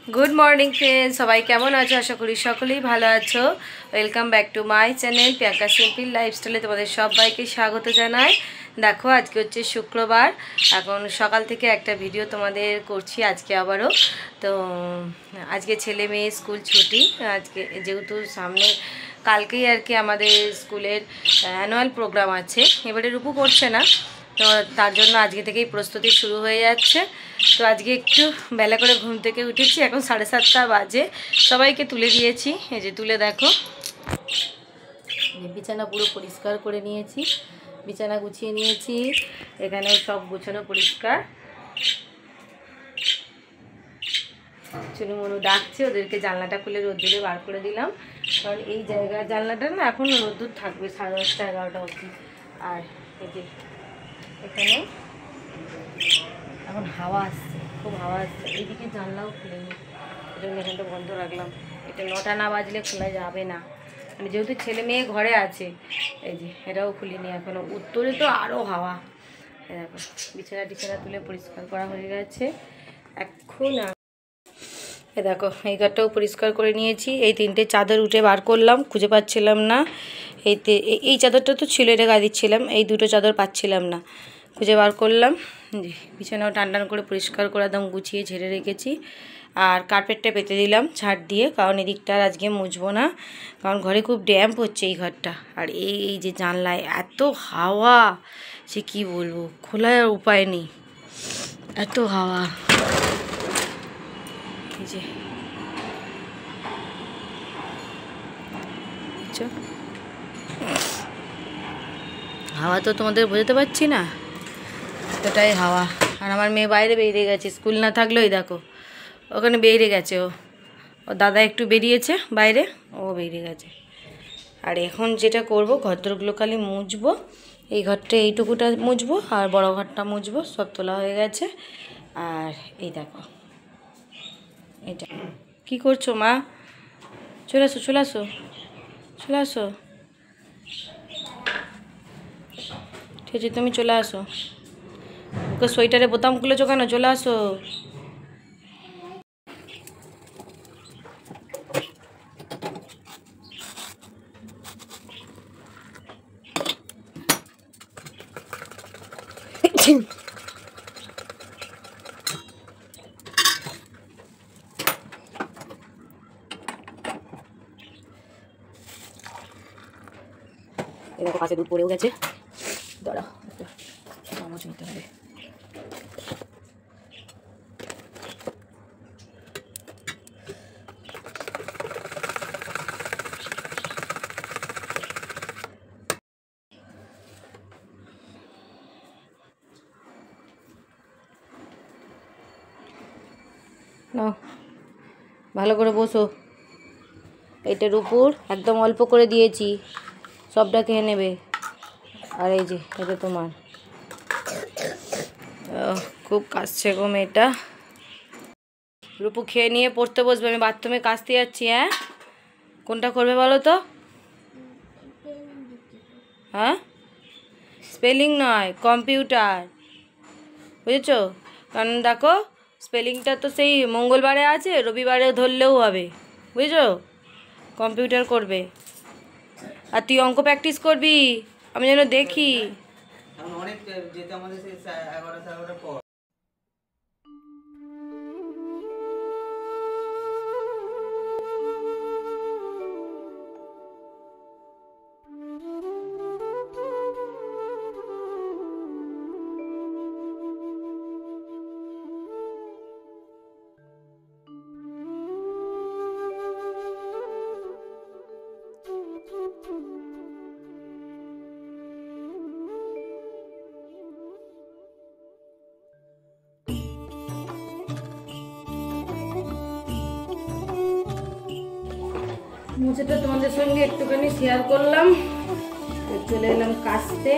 Good morning friends सबाई केमन आछो आशा करी सकलेई भालो आछो। Welcome back to my channel Priyanka simple लाइफस्टाइले तोमादेर सबाइके स्वागत जानाई। देखो आज के होच्छे शुक्रवार, एखन सकाल थेके एकटा भिडियो तोमादेर करछि आजके आबारो। तो आज के छेले मेये स्कूल छुटी, आज के जेहेतु सामने कालकेई आर कि आमादेर स्कूलेर एनुअल प्रोग्राम आछे। एबारे रूपू पड़छे ना, तो तार जन्य आजके थेकेई प्रस्तुति शुरू हये जाच्छे। तो आज के एकटू बेला करे घुम थेके उठेछि, एखन 7:30 बाजे। सबाइके तुले दिएछि, এই যে তুলে देखो बिछाना पुरो परिष्कार करे निয়েছি, बिछाना गुछिए निয়েছি, এখানেও सब गुछानो परिष्कार। চুনুমুনু ডাকছে, ওদেরকে জানলাটা খুলে রোদ্দুরে বার করে দিলাম, কারণ এই জায়গা জানলাটা না এখন রোদ্দুর থাকবে 10:30 11টা অবধি। আর এই যে এখানে এখন হাওয়া আসছে, খুব হাওয়া আসছে। এইদিকে জানলাও খুলিনি, এই জন্য এখানটা বন্ধ রাখলাম। এটা 9টা না বাজলে খোলা যাবে না, মানে যেহেতু ছেলে মেয়ে ঘরে আছে। এই যে এটাও খুলিনি এখনও, উত্তরে তো আরও হাওয়া। দেখো বিছানা টিছানা তুলে পরিষ্কার করা হয়ে গেছে। এখন এ দেখো এই ঘরটাও পরিষ্কার করে নিয়েছি। এই 3টে চাদর উঠে বার করলাম, খুঁজে পাচ্ছিলাম না। এই চাদরটা তো ছিল, এটা গায়ে দিচ্ছিলাম। এই 2টো চাদর পাচ্ছিলাম না, খুঁজে বার করলাম। জি বিছানাও টান টান করে পরিষ্কার করে একদম গুছিয়ে ঝেড়ে রেখেছি। আর কার্পেটটা পেতে দিলাম ঝাড় দিয়ে, কারণ এদিকটা আর আজকে মুছবো না, কারণ ঘরে খুব ড্যাম্প হচ্ছে এই ঘরটা। আর এই যে জানলায় এত হাওয়া, সে কি বলবো, খোলার উপায় নেই, এত হাওয়া। এই যে হাওয়া তো তোমাদের বোঝাতে পারছি না, এতটাই হাওয়া। আর আমার মেয়ে বাইরে বেরিয়ে গেছে, স্কুল না থাকলেও এই দেখো ওখানে বেরিয়ে গেছে। ও দাদা একটু বেরিয়েছে বাইরে, ও বেরিয়ে গেছে। আর এখন যেটা করব, ঘরদোরগুলো খালি মুছবো। এই ঘরটা এইটুকুটা মুছবো, আর বড় ঘরটা মুছবো, সব তোলা হয়ে গেছে। আর এই দেখো এটা কী করছো মা? চলে আসো চলে আসো চলে আসো, ঠিক আছে তুমি চলে আসো। ওকে সোয়েটারে বোতাম খুলেছো কেন? চলে আসো। এরকম পাশে দুধ পড়েও গেছে, দাঁড়াও চামচ নিতে হবে। নাও ভালো করে বসো। এটার উপর একদম অল্প করে দিয়েছি, সবটা খেয়ে নেবে। আর এই যে এটা তোমার, খুব কাশছে গো মেয়েটা। রূপু খেয়ে নিয়ে পড়তে বসবে, আমি বাথরুমে কাশতে যাচ্ছি। হ্যাঁ কোনটা করবে বলো তো? হ্যাঁ স্পেলিং নয়, কম্পিউটার, বুঝেছো? কারণ দেখো স্পেলিংটা তো সেই মঙ্গলবারে আছে, রবিবারে ধরলেও হবে, বুঝেছো? কম্পিউটার করবে। আর তুই অঙ্ক প্র্যাকটিস করবি, আমি যেন দেখি। অনেক যেতে আমাদের সেই 11টা পর। মুছেটা তোমাদের সঙ্গে একটুখানি শেয়ার করলাম, চলে এলাম কাশতে।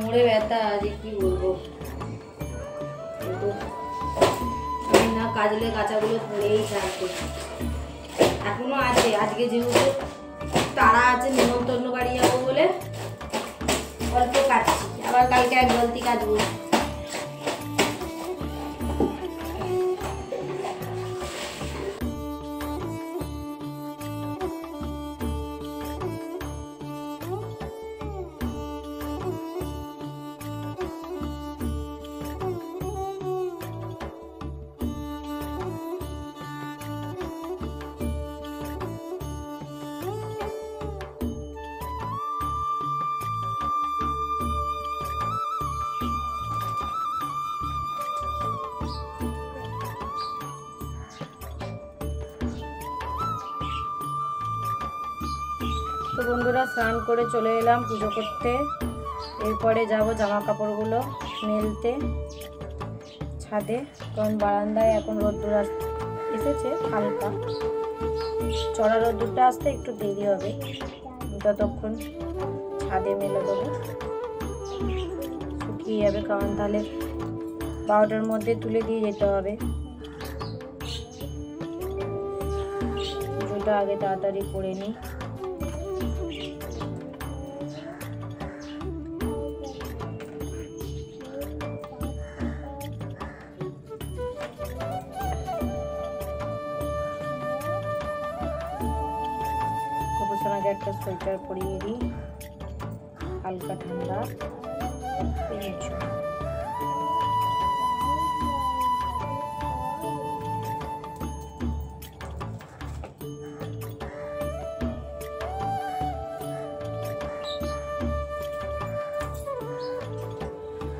কোমরে ব্যথা যে কি বলবো, কিন্তু আমি না কাজলে কাঁচাগুলো পড়েই থাকবে, এখনো আছে। আজকে যেহেতু তারা আছে, নিমন্ত্রণ বাড়ি যাবো বলে অল্প কাটছি, আবার কালকে এক বালতি কাটবো। তো বন্ধুরা, স্নান করে চলে এলাম পুজো করতে। এরপরে যাব জামা কাপড়গুলো মেলতে ছাদে, কারণ বারান্দায় এখন রোদ্দুর এসেছে হালকা, চড়া রোদ্দুরটা আসতে একটু দেরি হবে, ততক্ষণ ছাদে মেলে দেবো, শুকিয়ে যাবে, কারণ তাহলে 12টার মধ্যে তুলে দিয়ে যেতে হবে। পুজোটা আগে তাড়াতাড়ি করে নিই। আগে একটা সোয়েটার পরিয়ে দিই, হালকা ঠান্ডা।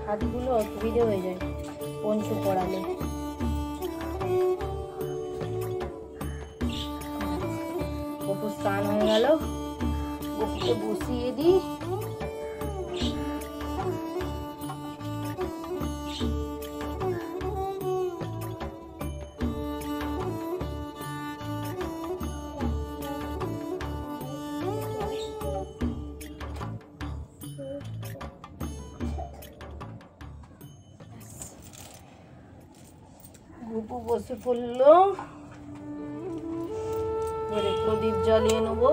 হাতগুলো অসুবিধে হয়ে যায় পঞ্চু পড়ালে। গপু স্নান হয়ে গেল, গপুকে বসিয়ে দিই। গপু বসে পড়লো, এবারে প্রদীপ জ্বালিয়ে নেবো।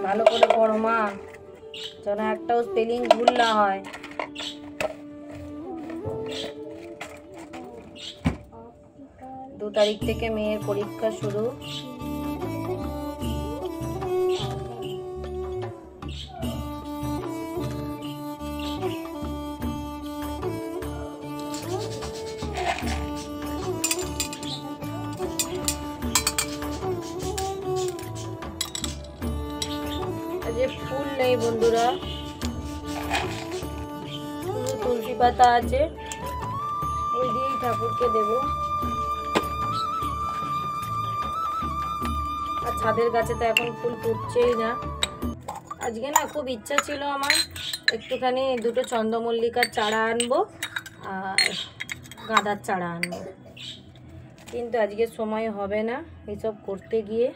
ভালো করে পড়ো মা, যেন একটাও স্পেলিং ভুল না হয়। 2 তারিখ থেকে মেয়ের পরীক্ষা শুরু। ফুল নেই বন্ধুরা, তুলসী পাতা আছে, ওই দিয়েই ঠাকুরকে দেব। আর ছাদের গাছে তো এখন ফুল ফুটছেই না। আজকে না খুব ইচ্ছা ছিল আমার একটুখানি 2টো চন্দ্রমল্লিকার চারা আনবো আর গাঁদার চারা আনবো, কিন্তু আজকে সময় হবে না এইসব করতে গিয়ে।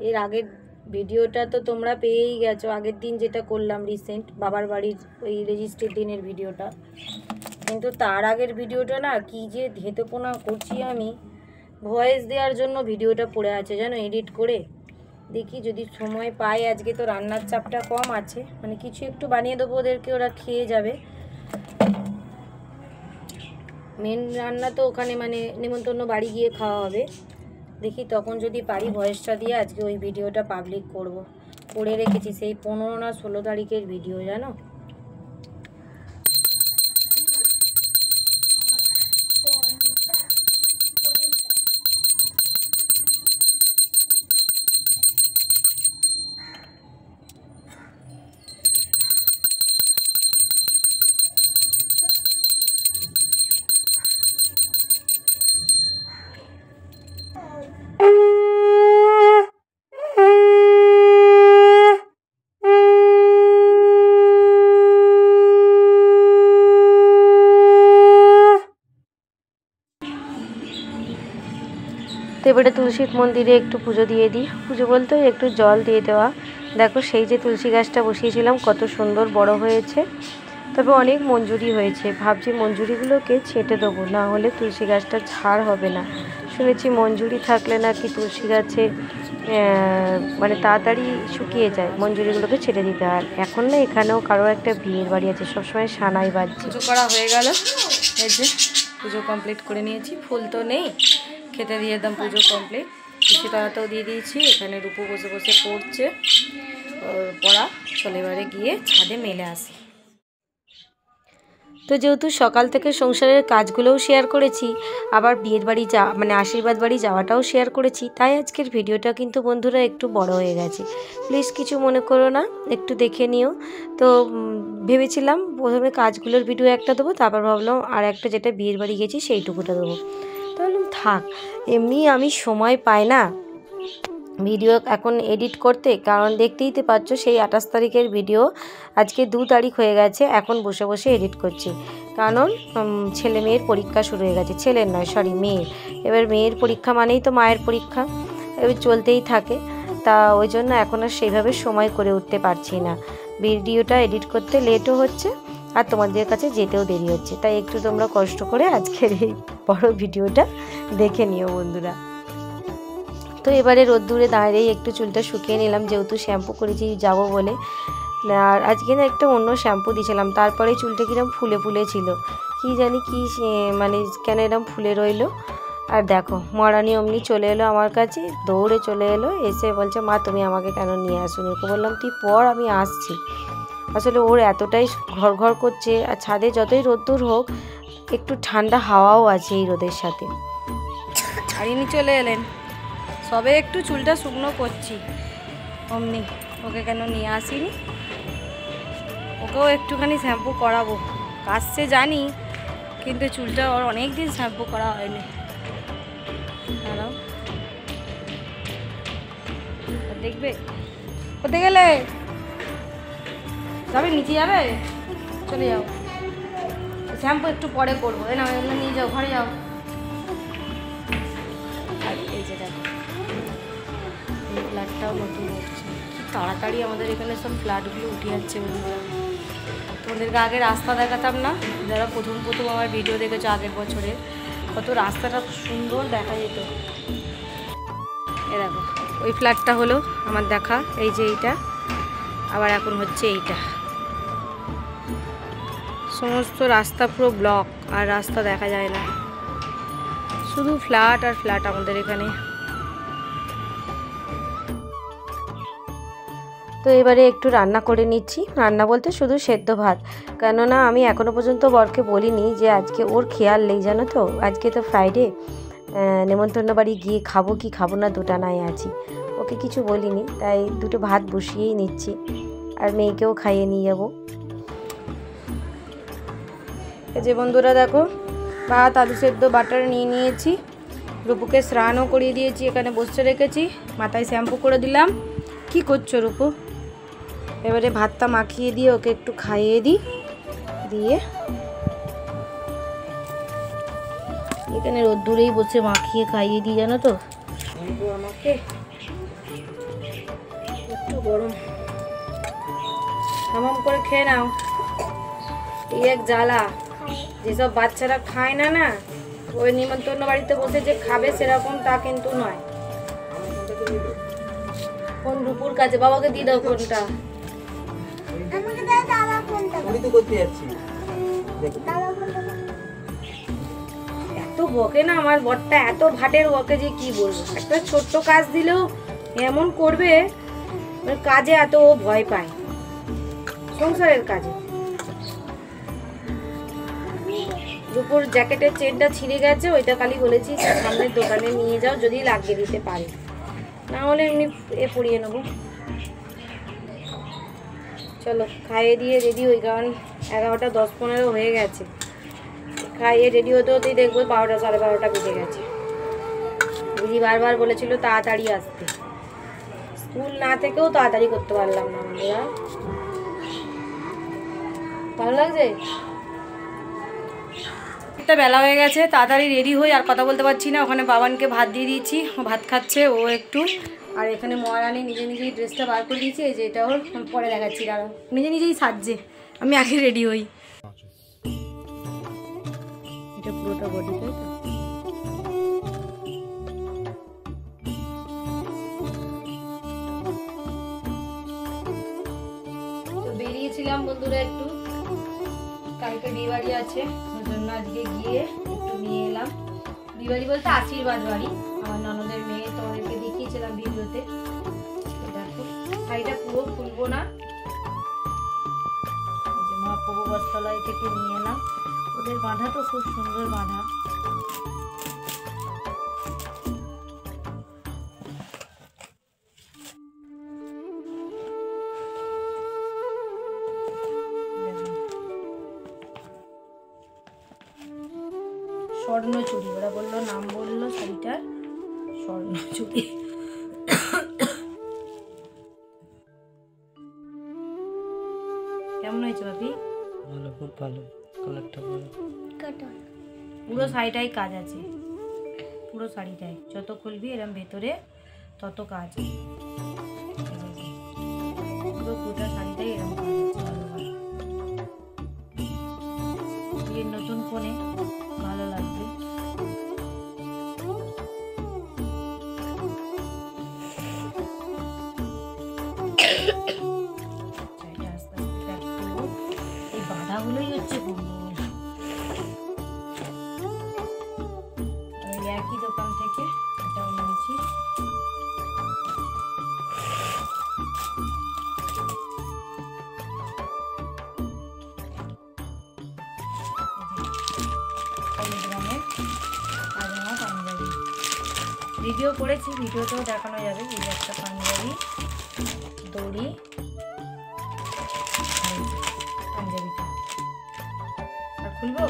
এর আগের ভিডিওটা তো তোমরা পেয়েই গেছো, আগের দিন যেটা করলাম রিসেন্ট বাবার বাড়ির ওই রেজিস্ট্রির দিনের ভিডিওটা, কিন্তু তার আগের ভিডিওটা না কি যে ধেতেপোনা করছি আমি, ভয়েস দেওয়ার জন্য ভিডিওটা পড়ে আছে জানো, এডিট করে। দেখি যদি সময় পাই, আজকে তো রান্নার চাপটা কম আছে, মানে কিছু একটু বানিয়ে দেবো ওদেরকে, ওরা খেয়ে যাবে। মেন রান্না তো ওখানে মানে নিমন্ত্রণ বাড়ি গিয়ে খাওয়া হবে। দেখি তখন যদি পারি ভয়েসটা দিয়ে আজকে ওই ভিডিওটা পাবলিক করব। করে রেখেছি সেই 15 না 16 তারিখের ভিডিও জানো। তো এবারে তুলসীর মন্দিরে একটু পুজো দিয়ে দিই, পুজো বলতে একটু জল দিয়ে দেওয়া। দেখো সেই যে তুলসী গাছটা বসিয়েছিলাম কত সুন্দর বড় হয়েছে, তবে অনেক মঞ্জুরি হয়েছে। ভাবছি মঞ্জুরিগুলোকে ছেটে দেবো, না হলে তুলসী গাছটা ঝাড় হবে না। শুনেছি মঞ্জুরি থাকলে নাকি তুলসী গাছে মানে তাড়াতাড়ি শুকিয়ে যায়, মঞ্জুরিগুলোকে ছেটে দিতে হয়। এখন না এখানেও কারো একটা বিয়ের বাড়ি আছে, সবসময় সানাই বাজছে। পুজো করা হয়ে গেল, এই যে পুজো কমপ্লিট করে নিয়েছি। ফুল তো নেই, খেতে দিয়ে একদম পুজো কমপ্লিট। তুলসী পাতাও দিয়ে দিয়েছি, এখানে রূপো বসে বসে পড়ছে পড়া। চলে এবারে গিয়ে ছাদে মেলে আসি। তো যেহেতু সকাল থেকে সংসারের কাজগুলোও শেয়ার করেছি, আবার বিয়ের বাড়ি মানে আশীর্বাদ বাড়ি যাওয়াটাও শেয়ার করেছি, তাই আজকের ভিডিওটা কিন্তু বন্ধুরা একটু বড় হয়ে গেছে। প্লিজ কিছু মনে করো না, একটু দেখে নিও। তো ভেবেছিলাম প্রথমে কাজগুলোর ভিডিও একটা দেবো, তারপর ভাবলাম আর একটা যেটা বিয়ের বাড়ি গেছি সেইটুকুটা দেবো। তো ভাবলাম থাক, এমনি আমি সময় পাই না ভিডিও এখন এডিট করতে, কারণ দেখতেই তো পাচ্ছ সেই 28 তারিখের ভিডিও আজকে 2 তারিখ হয়ে গেছে, এখন বসে বসে এডিট করছি। কারণ ছেলে মেয়ের পরীক্ষা শুরু হয়ে গেছে, ছেলের নয় সরি মেয়ের। এবার মেয়ের পরীক্ষা মানেই তো মায়ের পরীক্ষা, এবার চলতেই থাকে। তা ওই জন্য এখন আর সেইভাবে সময় করে উঠতে পারছি না, ভিডিওটা এডিট করতে লেটও হচ্ছে আর তোমাদের কাছে যেতেও দেরি হচ্ছে। তাই একটু তোমরা কষ্ট করে আজকের এই বড় ভিডিওটা দেখে নিও বন্ধুরা। তো এবারে রোদ্দুরে দাঁড়িয়ে একটু চুলটা শুকিয়ে নিলাম, যেহেতু শ্যাম্পু করেছি যাব বলে। আর আজকে না একটা অন্য শ্যাম্পু দিয়েছিলাম, তারপরে চুলটা কিরম ফুলে ফুলে ছিল, কি জানি কি মানে কেন এরম ফুলে রইলো। আর দেখো মহারানী অমনি চলে এলো আমার কাছে, দৌড়ে চলে এলো, এসে বলছে মা তুমি আমাকে কেন নিয়ে আসুনি। ওকে বললাম তুই পড় আমি আসছি। আসলে ওর এতটাই ঘর ঘর করছে, আর ছাদে যতই রোদ্দুর হোক একটু ঠান্ডা হাওয়াও আছে এই রোদের সাথে। আর ইনি চলে এলেন, সবে একটু চুলটা শুকনো করছি, অমনি ওকে কেন নিয়ে আসিনি। ওকেও একটুখানি শ্যাম্পু করাবো, কাশছে জানি, কিন্তু চুলটা ওর অনেক দিন শ্যাম্পু করা হয়নি। দাঁড়াও, দেখবে কোথায় গেলে? যাবে নিচে যাবে, চলে যাও, শ্যাম্পু একটু পরে করবো। এই না নিয়ে যাও, ঘরে যাও। আর এই যে দেখো ফ্ল্যাটটাও নতুন উঠছে, কি তাড়াতাড়ি আমাদের এখানে সব ফ্ল্যাটগুলো উঠে যাচ্ছে বন্ধুরা। তোমাদেরকে আগে রাস্তা দেখাতাম না, যারা প্রথম প্রথম আমার ভিডিও দেখেছো আগের বছরে, কত রাস্তাটা সুন্দর দেখা যেত। এ দেখো ওই ফ্ল্যাটটা হলো আমার দেখা, এই যে এইটা, আবার এখন হচ্ছে এইটা। সমস্ত রাস্তা পুরো ব্লক, আর রাস্তা দেখা যায় না, শুধু ফ্ল্যাট আর ফ্ল্যাট আমাদের এখানে। তো এবারে একটু রান্না করে নিচ্ছি, রান্না বলতে শুধু সেদ্ধ ভাত, কেননা আমি এখনও পর্যন্ত বরকে বলিনি যে আজকে ওর খেয়াল নেই জানো তো, আজকে তো ফ্রাইডে, নেমন্তন্ন বাড়ি গিয়ে খাবো কি খাবো না দুটা নাই আছি, ওকে কিছু বলিনি, তাই দুটো ভাত বসিয়েই নিচ্ছি, আর মেয়েকেও খাইয়ে নিয়ে যাবো। এই যে বন্ধুরা দেখো ভাত আলু সেদ্ধ বাটার নিয়ে নিয়েছি, রূপুকে স্নানও করিয়ে দিয়েছি, এখানে বসে রেখেছি, মাথায় শ্যাম্পু করে দিলাম। কি করছো রূপু? এবারে ভাতটা মাখিয়ে দিয়ে ওকে একটু খাইয়ে দিই, দিয়ে এখানে রোদ্দুরেই বসে মাখিয়ে খাইয়ে দিই জানো তো, আমাকে একটু গরম হামাম করে খেয়ে নাও। এই এক জ্বালা, যেসব বাচ্চারা খায় না না, ওই নিমন্ত্রণ বাড়িতে বসে যে খাবে সেরকম তা কিন্তু নয়। কোন রূপুর কাছে? বাবাকে দিয়ে দাও ফোনটা। এত বকে না আমার বরটা, এত ভাটের বকে যে কি বলবো। একটা ছোট্ট কাজ দিলেও এমন করবে, কাজে এত ও ভয় পায়, সংসারের কাজে। রূপুর জ্যাকেটের চেনটা ছিঁড়ে গেছে, ওইটা কালি বলেছি সামনের দোকানে নিয়ে যাও, যদি লাগিয়ে দিতে পারে, না হলে এমনি এ পরিয়ে নেবো। চলো খাইয়ে দিয়ে রেডি হই, কারণ 11টা 10-15 হয়ে গেছে। খাইয়ে রেডি হতে হতেই দেখবো 12টা 12:30 বেজে গেছে। দিদি বারবার বলেছিল তাড়াতাড়ি আসতে, স্কুল না থেকেও তাড়াতাড়ি করতে পারলাম না। বন্ধুরা ভালো লাগছে? অনেকটা বেলা হয়ে গেছে, তাড়াতাড়ি রেডি হই, আর কথা বলতে পারছি না। ওখানে বাবানকে ভাত দিয়ে দিয়েছি, ভাত খাচ্ছে ও একটু। আর এখানে মহারানী নিজে নিজেই ড্রেসটা বার করে দিয়েছে, এই যে এটা ওর, পরে দেখাচ্ছি, দাঁড়াও। নিজে নিজেই সাজছে, আমি আগে রেডি হই। এটা পুরোটা বডি, তাই তো? বেরিয়েছিলাম বন্ধুরা একটু, কালকে বিয়েবাড়ি আছে, ওই জন্য আজকে গিয়ে একটু নিয়ে এলাম। বিয়েবাড়ি বলতে আশীর্বাদ বাড়ি, আমার ননদের মেয়ে, তোমাদেরকে দেখিয়েছিলাম ভিডিওতে। দেখো শাড়িটা পুরো খুলবো না, এই যে মহাপ্রভু বস্ত্রালয় থেকে নিয়ে এলাম। ওদের বাঁধা তো খুব সুন্দর বাঁধা। স্বর্ণচুড়ি, ওরা বললো, নাম বললো শাড়িটার স্বর্ণচুড়ি। কেমন হয়েছে বাপি? ভালো, খুব ভালো, কালারটা ভালো। পুরো শাড়িটাই কাজ আছে, পুরো শাড়িটাই যত খুলবি এরম ভেতরে তত কাজ। পুরো গোটা শাড়িটাই এরম কাজ আছে, ভালো। বিয়ের নতুন কোণে ভালো লাগবে। এই বাধাগুলোই হচ্ছে গন্ডগোল। এই একই দোকান থেকে এটাও নিয়েছি। পাঞ্জাবি ভিডিও করেছি, ভিডিওতেও দেখানো যাবে। এই একটা পাঞ্জাবি, দড়ি, পাঞ্জাবিটা আর খুলবো।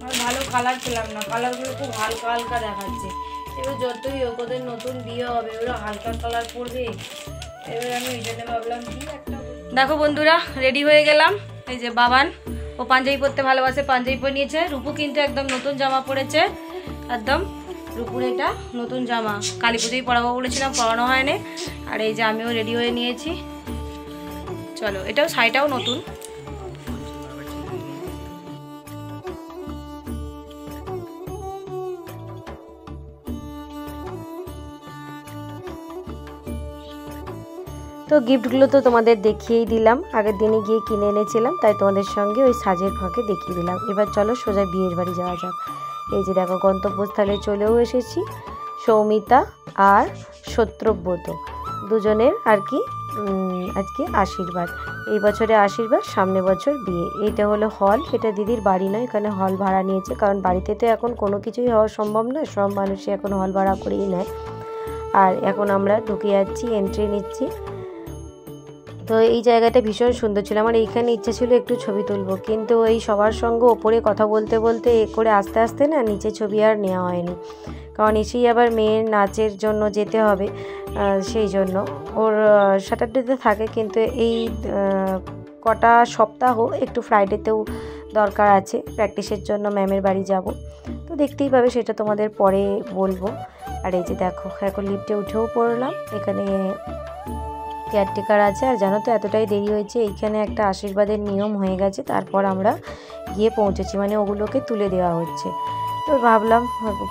আর ভালো কালার পেলাম না, কালারগুলো খুব হালকা হালকা দেখাচ্ছে। এবার যতই হোক ওদের নতুন বিয়ে হবে, ওরা হালকা কালার পরবে। এবার আমি এই জন্য ভাবলাম কি একটা। দেখো বন্ধুরা, রেডি হয়ে গেলাম। এই যে বাবান, ও পাঞ্জাবি পরতে ভালোবাসে, পাঞ্জাবি পরে নিয়েছে। রূপু কিন্তু একদম নতুন জামা পরেছে, একদম রূপুর এটা নতুন জামা। কালী পুজোই পরাবো বলেছিলাম, পরানো হয়নি। আর এই যে আমিও রেডি হয়ে নিয়েছি। চলো, এটাও শাড়িটাও নতুন। তো গিফটগুলো তো তোমাদের দেখিয়েই দিলাম, আগের দিনে গিয়ে কিনে এনেছিলাম, তাই তোমাদের সঙ্গে ওই সাজের ফাঁকে দেখিয়ে দিলাম। এবার চলো সোজা বিয়ের বাড়ি যাওয়া যাক। এই যে দেখো গন্তব্যস্থলে চলেও এসেছি। সৌমিতা আর সত্যব্রত দুজনের আর কি আজকে আশীর্বাদ। এই বছরে আশীর্বাদ, সামনে বছর বিয়ে। এইটা হলো হল, এটা দিদির বাড়ি নয়, এখানে হল ভাড়া নিয়েছে, কারণ বাড়িতে তো এখন কোনো কিছুই হওয়া সম্ভব নয়, সব মানুষই এখন হল ভাড়া করেই নেয়। আর এখন আমরা ঢুকে যাচ্ছি, এন্ট্রি নিচ্ছি। তো এই জায়গাটা ভীষণ সুন্দর ছিল। আমার এইখানে ইচ্ছা ছিল একটু ছবি তুলবো, কিন্তু এই সবার সঙ্গে ওপরে কথা বলতে বলতে এ করে আস্তে আস্তে না নিচে ছবি আর নেওয়া হয়নি, কারণ এসেই আবার মেয়ের নাচের জন্য যেতে হবে। সেই জন্য ওর স্যাটারডেতে থাকে, কিন্তু এই কটা সপ্তাহ একটু ফ্রাইডেতেও দরকার আছে প্র্যাকটিসের জন্য, ম্যামের বাড়ি যাব। তো দেখতেই পাবে, সেটা তোমাদের পরে বলবো। আর এই যে দেখো, এখন লিফটে উঠেও পড়লাম। এখানে কেয়ারটেকার আছে। আর জানো তো এতটাই দেরি হয়েছে, এইখানে একটা আশীর্বাদের নিয়ম হয়ে গেছে, তারপর আমরা গিয়ে পৌঁছেছি, মানে ওগুলোকে তুলে দেওয়া হচ্ছে। তো ভাবলাম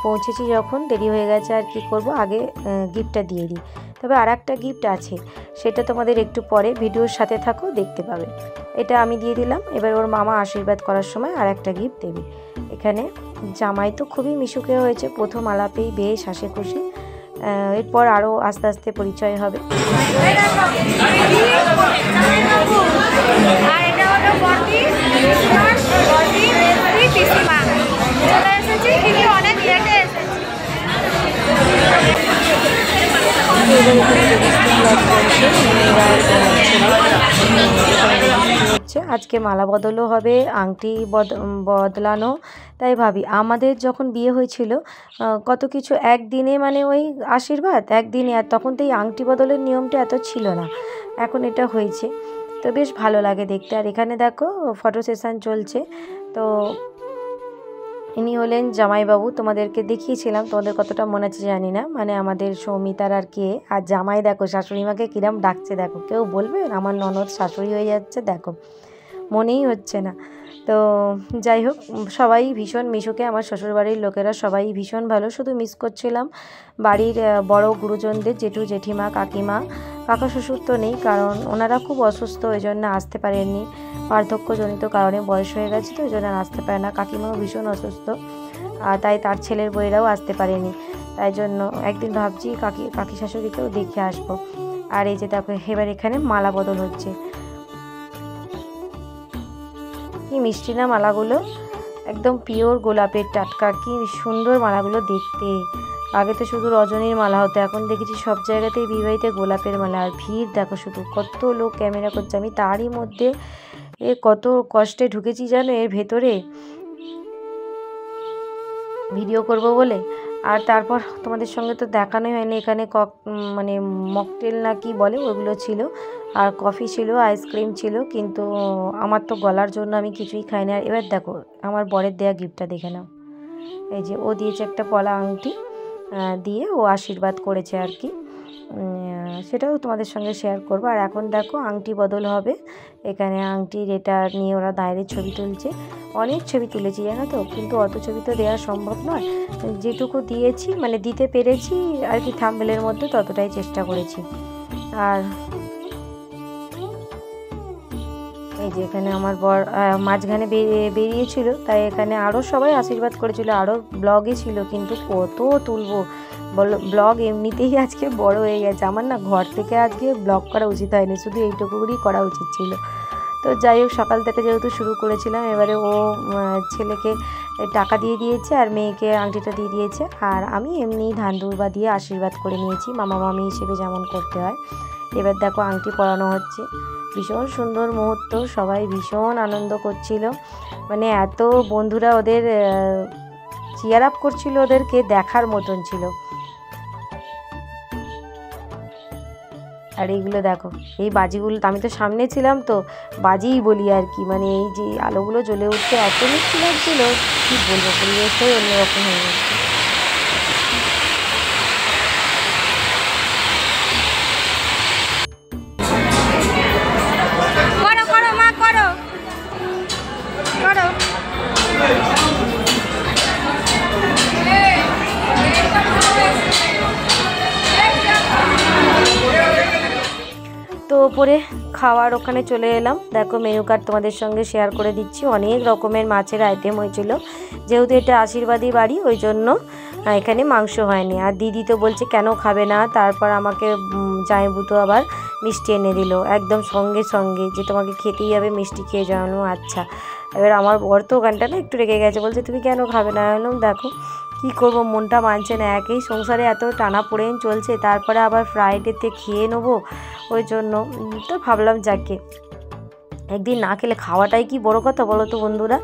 পৌঁছেছি যখন, দেরি হয়ে গেছে আর কি করব, আগে গিফটটা দিয়ে দিই। তবে আর একটা গিফট আছে, সেটা তোমাদের একটু পরে ভিডিওর সাথে থাকো, দেখতে পাবে। এটা আমি দিয়ে দিলাম, এবার ওর মামা আশীর্বাদ করার সময় আর একটা গিফট দেবে। এখানে জামাই তো খুবই মিশুকে হয়েছে, প্রথম আলাপেই বেশ হাসি খুশি। এরপর আরও আস্তে আস্তে পরিচয় হবে। আজকে মালা বদলও হবে, আংটি বদলানো। তাই ভাবি, আমাদের যখন বিয়ে হয়েছিল কত কিছু একদিনে, মানে ওই আশীর্বাদ একদিনে, আর তখন তো এই আংটি বদলের নিয়মটা এত ছিল না, এখন এটা হয়েছে। তো বেশ ভালো লাগে দেখতে। আর এখানে দেখো ফটো সেশন চলছে। তো ইনি হলেন জামাইবাবু, তোমাদেরকে দেখিয়েছিলাম, তোমাদের কতটা মনে আছে জানি না, মানে আমাদের সৌমিতার আর কে। আর জামাই দেখো শাশুড়ি মাকে কিরম ডাকছে, দেখো কেউ বলবে আমার ননদ শাশুড়ি হয়ে যাচ্ছে, দেখো মনেই হচ্ছে না। তো যাই হোক, সবাই ভীষণ, মিশুকে আমার শ্বশুরবাড়ির লোকেরা সবাই ভীষণ ভালো। শুধু মিস করছিলাম বাড়ির বড় গুরুজনদের, জেঠু জেঠিমা কাকিমা, কাকা শ্বশুর তো নেই, কারণ ওনারা খুব অসুস্থ, ওই জন্য আসতে পারেননি, বার্ধক্যজনিত কারণে, বয়স হয়ে গেছে তো ওই জন্য আসতে পারে না। কাকিমাও ভীষণ অসুস্থ, আর তাই তার ছেলের বইয়েরাও আসতে পারেনি, তাই জন্য একদিন ভাবছি কাকি শাশুড়িকেও দেখে আসবো। আর এই যে দেখো এবার এখানে মালা বদল হচ্ছে, কি মিষ্টি না মালাগুলো, একদম পিওর গোলাপের টাটকা, কি সুন্দর মালাগুলো দেখতে। আগে তো শুধু রজনীর মালা হতো, এখন দেখেছি সব জায়গাতেই বিবাহিতে গোলাপের মালা। আর ভিড় দেখো শুধু, কত লোক ক্যামেরা করছে, আমি তারই মধ্যে কত কষ্টে ঢুকেছি জানো এর ভেতরে ভিডিও করব বলে। আর তারপর তোমাদের সঙ্গে তো দেখানোই হয়নি, এখানে মানে মকটেল না কি বলে ওগুলো ছিল, আর কফি ছিল, আইসক্রিম ছিল, কিন্তু আমার তো গলার জন্য আমি কিছুই খাই না। আর এবার দেখো আমার বরের দেয়া গিফটটা দেখে নাও, এই যে ও দিয়েছে একটা পলা আংটি, দিয়ে ও আশীর্বাদ করেছে আর কি, সেটাও তোমাদের সঙ্গে শেয়ার করবো। আর এখন দেখো আংটি বদল হবে, এখানে আংটির এটা নিয়ে ওরা দায়ের ছবি তুলছে। অনেক ছবি তুলেছি জানো তো, কিন্তু অত ছবি তো দেওয়া সম্ভব নয়, যেটুকু দিয়েছি মানে দিতে পেরেছি আর কি থাম্বনেলের মধ্যে, ততটাই চেষ্টা করেছি। আর এই যে এখানে আমার বর মাঝখানে বেরিয়েছিল, তাই এখানে আরও সবাই আশীর্বাদ করেছিল, আরও ব্লগে ছিল, কিন্তু কত তুলবো ব্লগ, এমনিতেই আজকে বড় হয়ে গেছে আমার, না ঘর থেকে আজকে ব্লগ করা উচিত হয়নি, শুধু এইটুকুই করা উচিত ছিল। তো যাই হোক, সকাল থেকে যেহেতু শুরু করেছিলাম, এবারে ও ছেলেকে টাকা দিয়ে দিয়েছে আর মেয়েকে আংটিটা দিয়ে দিয়েছে, আর আমি এমনি ধান দুর্বা দিয়ে আশীর্বাদ করে নিয়েছি, মামা মামি হিসেবে যেমন করতে হয়। এবার দেখো আংটি পরানো হচ্ছে, ভীষণ সুন্দর মুহূর্ত, সবাই ভীষণ আনন্দ করছিল, মানে এত বন্ধুরা ওদের চিয়ার আপ করছিল, ওদেরকে দেখার মতন ছিল। আর এইগুলো দেখো, এই বাজিগুলো, আমি তো সামনে ছিলাম তো বাজিই বলি আর কি, মানে এই যে আলোগুলো জ্বলে উঠতে এত মিষ্টি লাগছিল, কী বলবো, পরিবেশটাই অন্যরকম হয়ে যাচ্ছে। করো করো মা করো করো। তো ওপরে খাওয়ার ওখানে চলে এলাম, দেখো মেনু কার্ড তোমাদের সঙ্গে শেয়ার করে দিচ্ছি, অনেক রকমের মাছের আইটেম হয়েছিল, যেহেতু এটা আশীর্বাদী বাড়ি ওই জন্য এখানে মাংস হয়নি। আর দিদি তো বলছে কেন খাবে না, তারপর আমাকে জামাইবু তো আবার মিষ্টি এনে দিল একদম সঙ্গে সঙ্গে, যে তোমাকে খেতেই হবে, মিষ্টি খেয়ে জানানো। আচ্ছা, এবার আমার বর তো ওখানটা না একটু রেগে গেছে, বলছে তুমি কেন খাবে না, বললাম দেখো কী করবো, মনটা মানছে না, একই সংসারে এত টানা পড়েন চলছে, তারপরে আবার ফ্রাইডেতে খেয়ে নেবো, ওই জন্য তো ভাবলাম যাকে একদিন না খেলে খাওয়াটাই কি বড় কথা বলো তো বন্ধুরা।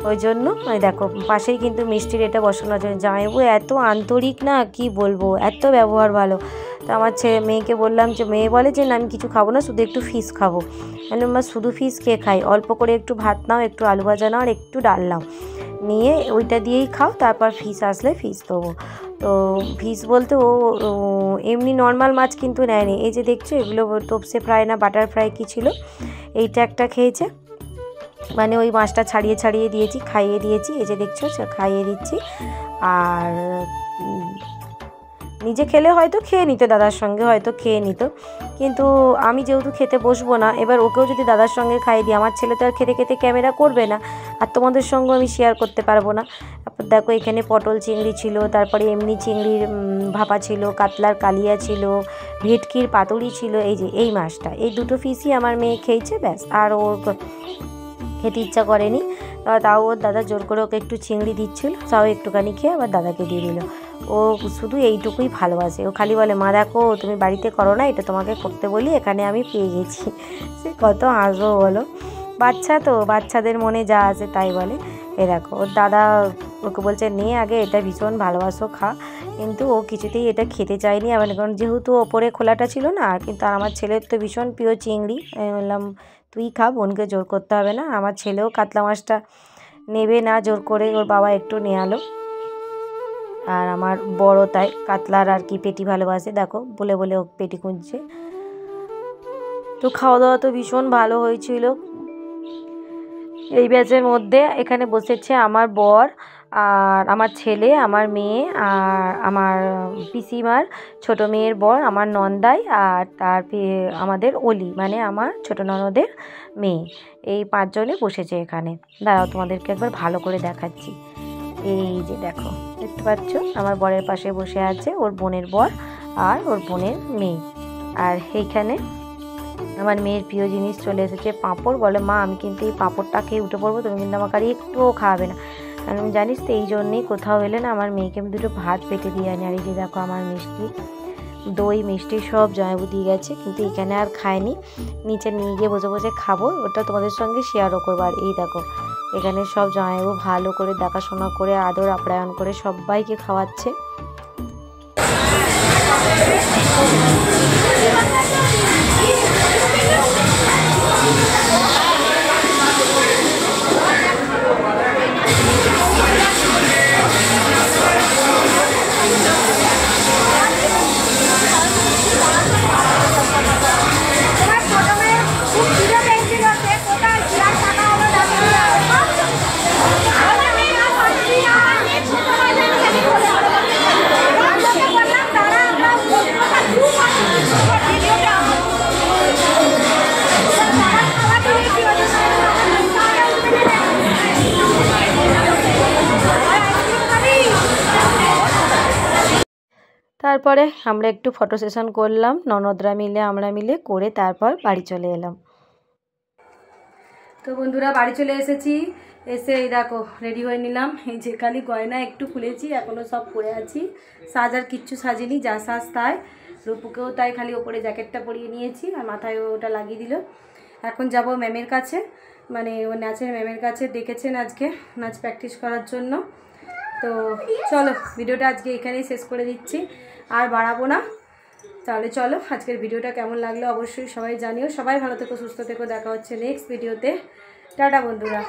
ওই জন্য দেখো পাশেই কিন্তু মিষ্টির এটা বসানো আছে, জামাইবু এত আন্তরিক না কি বলবো, এত ব্যবহার ভালো। তো আমার মেয়েকে বললাম, যে মেয়ে বলে যে না আমি কিছু খাবো না, শুধু একটু ফিশ খাবো। বললাম মা শুধু ফিশ কে খাই, অল্প করে একটু ভাত নাও, একটু আলু ভাজা নাও আর একটু ডাল নাও, নিয়ে ওইটা দিয়েই খাও, তারপর ফিশ আসলে ফিশ দেবো। তো ফিশ বলতে ও এমনি নর্মাল মাছ কিন্তু নেয়নি, এই যে দেখছো এগুলো তোপসে ফ্রাই না বাটার ফ্রাই কী ছিল, এইটা একটা খেয়েছে, মানে ওই মাছটা ছাড়িয়ে ছাড়িয়ে দিয়েছি, খাইয়ে দিয়েছি, এই যে দেখছো খাইয়ে দিচ্ছি। আর নিজে খেলে হয়তো খেয়ে নিত, দাদার সঙ্গে হয়তো খেয়ে নিত, কিন্তু আমি যেহেতু খেতে বসবো না, এবার ওকেও যদি দাদার সঙ্গে খাইয়ে দিই, আমার ছেলে তো আর খেতে খেতে ক্যামেরা করবে না, আর তোমাদের সঙ্গে আমি শেয়ার করতে পারবো না। তারপর দেখো এখানে পটল চিংড়ি ছিল, তারপরে এমনি চিংড়ির ভাপা ছিল, কাতলার কালিয়া ছিল, ভেটকির পাতুরি ছিল, এই যে এই মাছটা, এই দুটো ফিশই আমার মেয়ে খেয়েছে ব্যাস, আর ওর খেতে ইচ্ছা করেনি, তাও ওর দাদা জোর করে ওকে একটু চিংড়ি দিচ্ছিল, তাও একটুখানি খেয়ে আবার দাদাকে দিয়ে দিল। ও শুধু এইটুকুই ভালোবাসে, ও খালি বলে মা দেখো তুমি বাড়িতে করো না, এটা তোমাকে করতে বলি, এখানে আমি পেয়ে গেছি। সে কত হাসবো বলো, বাচ্চা তো, বাচ্চাদের মনে যা আছে তাই বলে। এ দেখো ওর দাদা ওকে বলছে নে আগে, এটা ভীষণ ভালোবাসো খা, কিন্তু ও কিছুতেই এটা খেতে চায়নি। আবার কারণ যেহেতু ওপরে খোলাটা ছিল না, কিন্তু আমার ছেলের তো ভীষণ প্রিয় চিংড়ি, আমি বললাম তুই খা, বোনকে জোর করতে হবে না। আমার ছেলেও কাতলা মাছটা নেবে না জোর করে, ওর বাবা একটু নেয়ালো। আর আমার বড় তাই কাতলার আর কি পেটি ভালোবাসে, দেখো বলে বলে ও পেটি খুঁজছে। তো খাওয়া দাওয়া তো ভীষণ ভালো হয়েছিল। এই ব্যাচের মধ্যে এখানে বসেছে আমার বর আর আমার ছেলে, আমার মেয়ে আর আমার পিসিমার ছোট মেয়ের বর, আমার নন্দাই আর আমাদের অলি মানে আমার ছোট ননদের মেয়ে। এই 5 জনে বসেছে এখানে। দাঁড়াও তোমাদেরকে একবার ভালো করে দেখাচ্ছি। এই যে দেখো, দেখতে পাচ্ছ আমার বরের পাশে বসে আছে ওর বোনের বর আর ওর বোনের মেয়ে। আর এইখানে আমার মেয়ের প্রিয় জিনিস চলে এসেছে পাঁপড়। বলে মা আমি কিন্তু এই পাঁপড়টা খেয়ে উঠে পড়বো, তুমি কিন্তু আমাকে আর একটুও খাওয়াবে না। আমি জানিস তো এই জন্যেই কোথাও এলে না আমার মেয়েকে আমি 2টো ভাত পেটে দিয়ে আনি। আর এই যে দেখো আমার মিষ্টি, দই মিষ্টি সব জয়বু দিয়ে গেছে, কিন্তু এখানে আর খায়নি, নিচে নিয়ে গিয়ে বসে বসে খাবো, ওটা তোমাদের সঙ্গে শেয়ারও করবো। আর এই দেখো এখানে সব জয়বু ভালো করে দেখাশোনা করে আদর আপ্যায়ন করে সবাইকে খাওয়াচ্ছে। তারপরে আমরা একটু ফটো সেশন করলাম ননদরা মিলে, আমরা মিলে করে তারপর বাড়ি চলে এলাম। তো বন্ধুরা বাড়ি চলে এসেছি, এসে এই দেখো রেডি হয়ে নিলাম। এই যে খালি গয়না একটু খুলেছি, এখনও সব পরে আছি, সাজ আর কিচ্ছু সাজিনি, যা সাজ তাই। রূপুকেও তাই খালি ওপরে জ্যাকেটটা পরিয়ে নিয়েছি আর মাথায় ওটা লাগিয়ে দিল। এখন যাব ম্যামের কাছে, মানে ও নাচের ম্যামের কাছে ডেকেছেন আজকে নাচ প্র্যাকটিস করার জন্য। তো চলো ভিডিওটা আজকে এখানেই শেষ করে দিচ্ছি, আর বাড়াবো না। তাহলে চলো আজকের ভিডিওটা কেমন লাগলো অবশ্যই সবাই জানিও। সবাই ভালো থেকো, সুস্থ থেকো, দেখা হচ্ছে নেক্সট ভিডিওতে। টাটা বন্ধুরা।